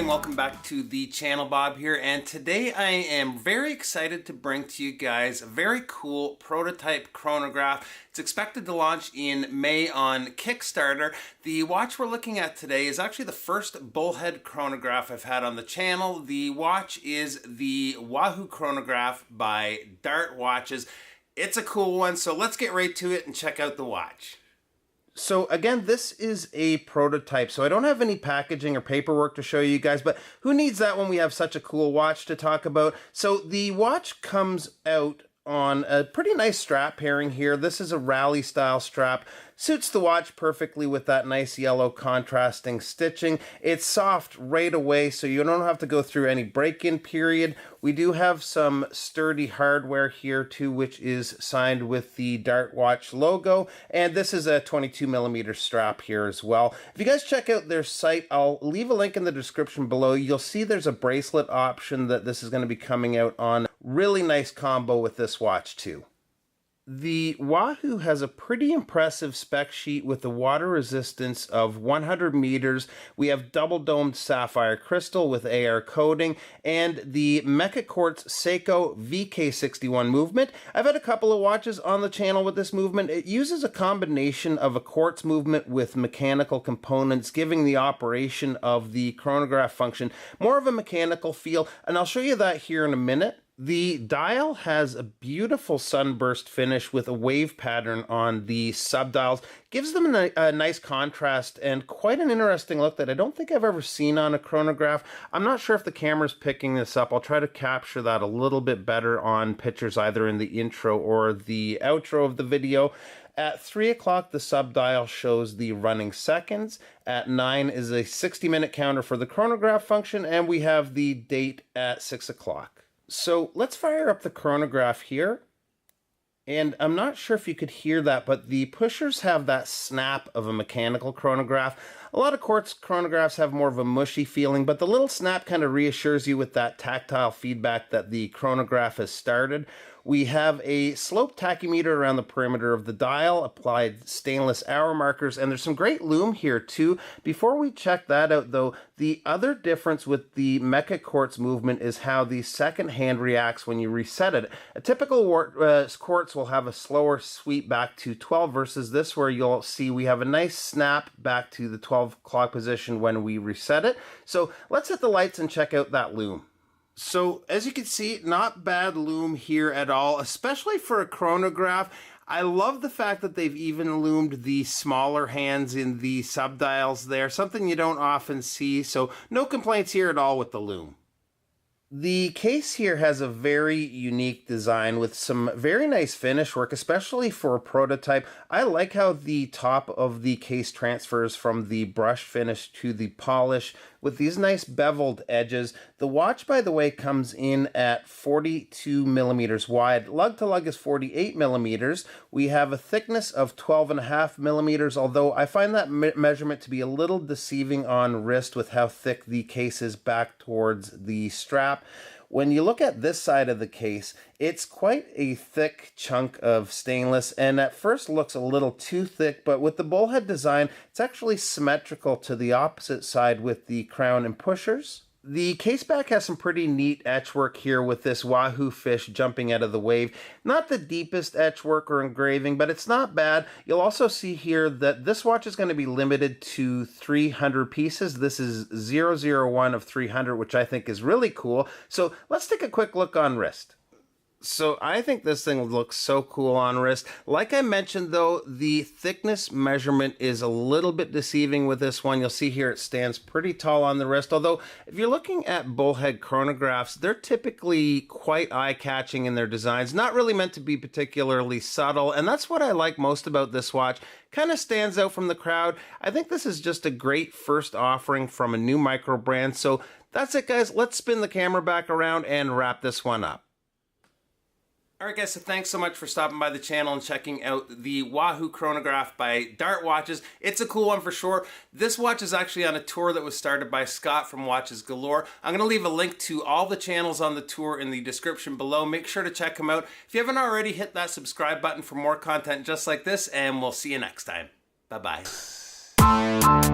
and welcome back to the channel. Bob here, and today I am very excited to bring to you guys a very cool prototype chronograph. It's expected to launch in May on Kickstarter. The watch we're looking at today is actually the first bullhead chronograph I've had on the channel. The watch is the Wahoo Chronograph by Dart Watches. It's a cool one, so let's get right to it and check out the watch. So again, this is a prototype, so I don't have any packaging or paperwork to show you guys, but who needs that when we have such a cool watch to talk about? So the watch comes out on a pretty nice strap pairing here. This is a rally style strap. Suits the watch perfectly with that nice yellow contrasting stitching. It's soft right away, so you don't have to go through any break-in period. We do have some sturdy hardware here too, which is signed with the Dart Watch logo. And this is a 22mm strap here as well. If you guys check out their site, I'll leave a link in the description below. You'll see there's a bracelet option that this is going to be coming out on. Really nice combo with this watch too. The Wahoo has a pretty impressive spec sheet with a water resistance of 100 meters. We have double domed sapphire crystal with AR coating and the Mecha Quartz Seiko VK61 movement. I've had a couple of watches on the channel with this movement. It uses a combination of a quartz movement with mechanical components, giving the operation of the chronograph function more of a mechanical feel, and I'll show you that here in a minute. The dial has a beautiful sunburst finish with a wave pattern on the subdials. Gives them a nice contrast and quite an interesting look that I don't think I've ever seen on a chronograph. I'm not sure if the camera's picking this up. I'll try to capture that a little bit better on pictures either in the intro or the outro of the video. At 3 o'clock, the subdial shows the running seconds. At 9 is a 60-minute counter for the chronograph function, and we have the date at 6 o'clock. So let's fire up the chronograph here. And I'm not sure if you could hear that, but the pushers have that snap of a mechanical chronograph. A lot of quartz chronographs have more of a mushy feeling, but the little snap kind of reassures you with that tactile feedback that the chronograph has started. We have a slope tachymeter around the perimeter of the dial, applied stainless hour markers, and there's some great lume here too. Before we check that out though, the other difference with the Mecha Quartz movement is how the second hand reacts when you reset it. A typical quartz will have a slower sweep back to 12 versus this where you'll see we have a nice snap back to the 12 o'clock position when we reset it. So let's hit the lights and check out that lume. So as you can see, not bad lume here at all, especially for a chronograph. I love the fact that they've even lumed the smaller hands in the subdials there, something you don't often see, so no complaints here at all with the lume. The case here has a very unique design with some very nice finish work, especially for a prototype. I like how the top of the case transfers from the brush finish to the polish with these nice beveled edges. The watch, by the way, comes in at 42 millimeters wide. Lug to lug is 48 millimeters. We have a thickness of 12.5 millimeters, although I find that measurement to be a little deceiving on wrist with how thick the case is back towards the strap. When you look at this side of the case, it's quite a thick chunk of stainless and at first looks a little too thick, but with the bullhead design, it's actually symmetrical to the opposite side with the crown and pushers. The case back has some pretty neat etch work here with this Wahoo fish jumping out of the wave. Not the deepest etch work or engraving, but it's not bad. You'll also see here that this watch is going to be limited to 300 pieces. This is 001 of 300, which I think is really cool. So let's take a quick look on wrist. So I think this thing looks so cool on wrist. Like I mentioned though, the thickness measurement is a little bit deceiving with this one. You'll see here it stands pretty tall on the wrist. Although if you're looking at bullhead chronographs, they're typically quite eye-catching in their designs. Not really meant to be particularly subtle. And that's what I like most about this watch. Kind of stands out from the crowd. I think this is just a great first offering from a new micro brand. So that's it guys. Let's spin the camera back around and wrap this one up. Alright guys, so thanks so much for stopping by the channel and checking out the Wahoo Chronograph by Dart Watches. It's a cool one for sure. This watch is actually on a tour that was started by Scott from Watches Galore. I'm going to leave a link to all the channels on the tour in the description below. Make sure to check them out. If you haven't already, hit that subscribe button for more content just like this, and we'll see you next time. Bye-bye.